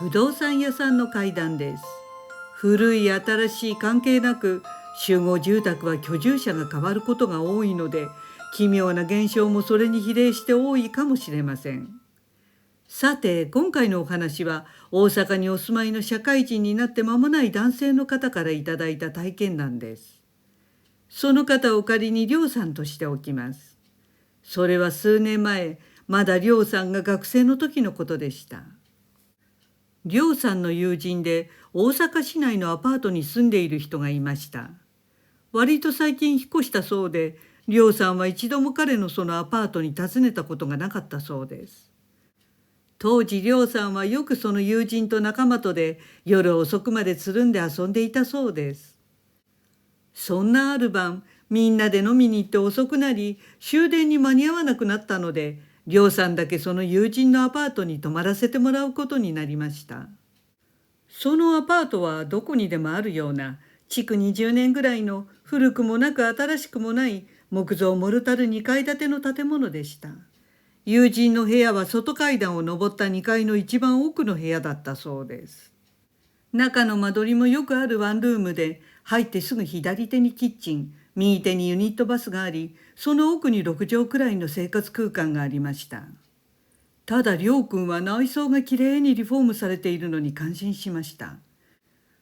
不動産屋さんの階段です。古い新しい関係なく、集合住宅は居住者が変わることが多いので、奇妙な現象もそれに比例して多いかもしれません。さて、今回のお話は大阪にお住まいの社会人になって間もない男性の方からいただいた体験談です。その方を仮に梁さんとしておきます。それは数年前、まだ梁さんが学生の時のことでした。梁さんの友人で大阪市内のアパートに住んでいる人がいました。割と最近引っ越したそうで、梁さんは一度も彼のそのアパートに訪ねたことがなかったそうです。当時梁さんはよくその友人と仲間とで夜遅くまでつるんで遊んでいたそうです。そんなある晩、みんなで飲みに行って遅くなり、終電に間に合わなくなったので、梁さんだけその友人のアパートに泊まらせてもらうことになりました。そのアパートはどこにでもあるような、築20年ぐらいの古くもなく新しくもない木造モルタル2階建ての建物でした。友人の部屋は外階段を上った2階の一番奥の部屋だったそうです。中の間取りもよくあるワンルームで、入ってすぐ左手にキッチン、右手にユニットバスがあり、その奥に6畳くらいの生活空間がありました。ただ亮君は内装がきれいにリフォームされているのに感心しました。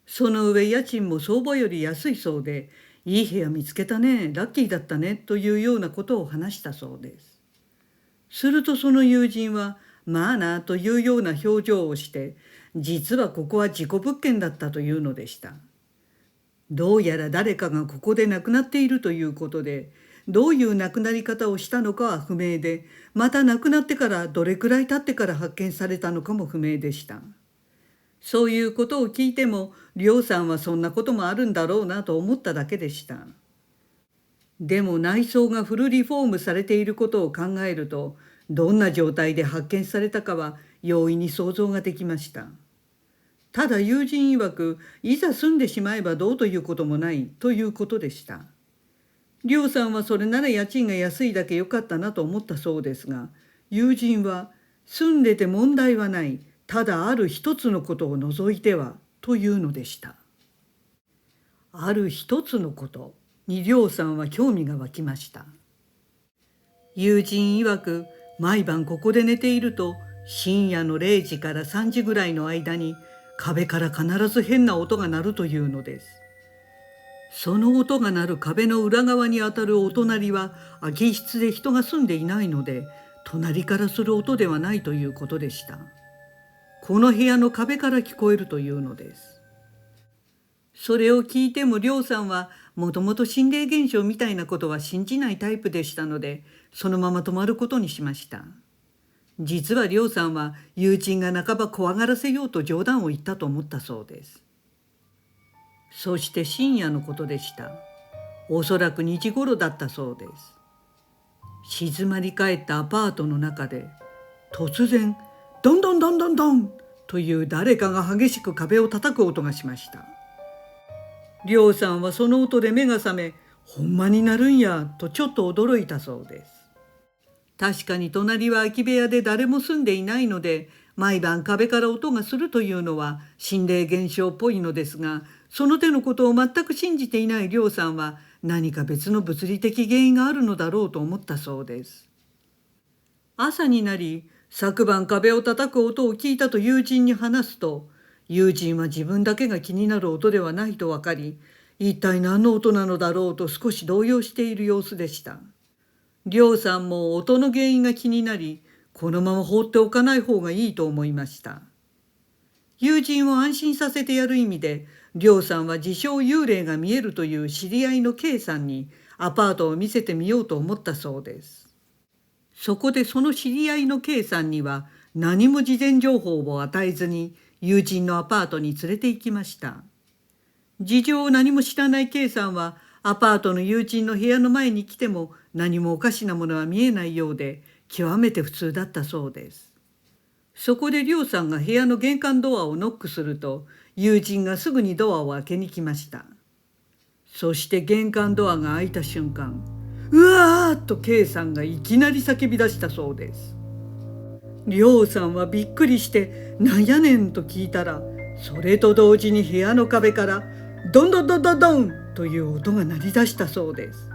その上家賃も相場より安いそうで、いい部屋見つけたね、ラッキーだったねというようなことを話したそうです。するとその友人は、まあなというような表情をして、実はここは事故物件だったというのでした。どうやら誰かがここで亡くなっているということで、どういう亡くなり方をしたのかは不明で、また亡くなってからどれくらい経ってから発見されたのかも不明でした。そういうことを聞いても、梁さんはそんなこともあるんだろうなと思っただけでした。でも内装がフルリフォームされていることを考えると、どんな状態で発見されたかは容易に想像ができました。ただ友人曰く、いざ住んでしまえばどうということもないということでした。梁さんはそれなら家賃が安いだけ良かったなと思ったそうですが、友人は住んでて問題はない、ただある一つのことを除いてはというのでした。ある一つのことに梁さんは興味が湧きました。友人曰く、毎晩ここで寝ていると深夜の0時から3時ぐらいの間に壁から必ず変な音が鳴るというのです。その音が鳴る壁の裏側にあたるお隣は空き室で人が住んでいないので、隣からする音ではないということでした。この部屋の壁から聞こえるというのです。それを聞いても梁さんはもともと心霊現象みたいなことは信じないタイプでしたので、そのまま泊まることにしました。実は梁さんは友人が半ば怖がらせようと冗談を言ったと思ったそうです。そして深夜のことでした。おそらく2時頃だったそうです。静まり返ったアパートの中で、突然ドンドンドンドンドンという誰かが激しく壁を叩く音がしました。梁さんはその音で目が覚め、ほんまになるんやとちょっと驚いたそうです。確かに隣は空き部屋で誰も住んでいないので、毎晩壁から音がするというのは心霊現象っぽいのですが、その手のことを全く信じていない梁さんは、何か別の物理的原因があるのだろうと思ったそうです。朝になり、昨晩壁を叩く音を聞いたと友人に話すと、友人は自分だけが気になる音ではないと分かり、一体何の音なのだろうと少し動揺している様子でした。梁さんも音の原因が気になり、このまま放っておかない方がいいと思いました。友人を安心させてやる意味で、梁さんは自称幽霊が見えるという知り合いの K さんにアパートを見せてみようと思ったそうです。そこでその知り合いの K さんには何も事前情報を与えずに友人のアパートに連れて行きました。事情を何も知らない K さんはアパートの友人の部屋の前に来ても何もおかしなものは見えないようで、極めて普通だったそうです。そこで梁さんが部屋の玄関ドアをノックすると、友人がすぐにドアを開けに来ました。そして玄関ドアが開いた瞬間、うわーっと K さんがいきなり叫び出したそうです。りょうさんはびっくりして「なんやねん」と聞いたら、それと同時に部屋の壁からドンドンドンドンドンという音が鳴り出したそうです。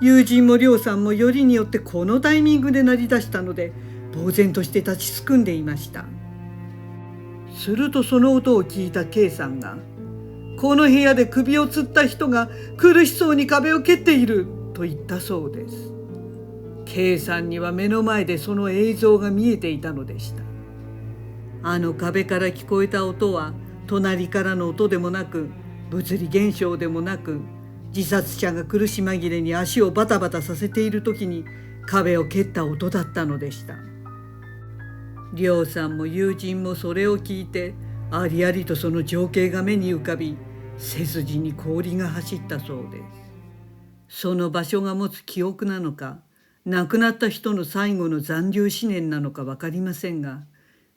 友人もりょうさんもよりによってこのタイミングで鳴り出したので、呆然として立ちすくんでいました。するとその音を聞いた K さんが「この部屋で首をつった人が苦しそうに壁を蹴っている」と言ったそうです。K さんには目の前でその映像が見えていたのでした。あの壁から聞こえた音は隣からの音でもなく、物理現象でもなく、自殺者が苦し紛れに足をバタバタさせている時に壁を蹴った音だったのでした。りょうさんも友人もそれを聞いて、ありありとその情景が目に浮かび、背筋に氷が走ったそうです。その場所が持つ記憶なのか、亡くなった人の最後の残留思念なのか分かりませんが、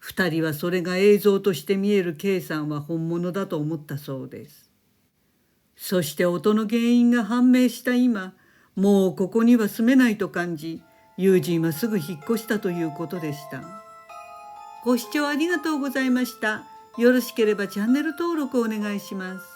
2人はそれが映像として見える K さんは本物だと思ったそうです。そして音の原因が判明した今、もうここには住めないと感じ、友人はすぐ引っ越したということでした。ご視聴ありがとうございました。よろしければチャンネル登録お願いします。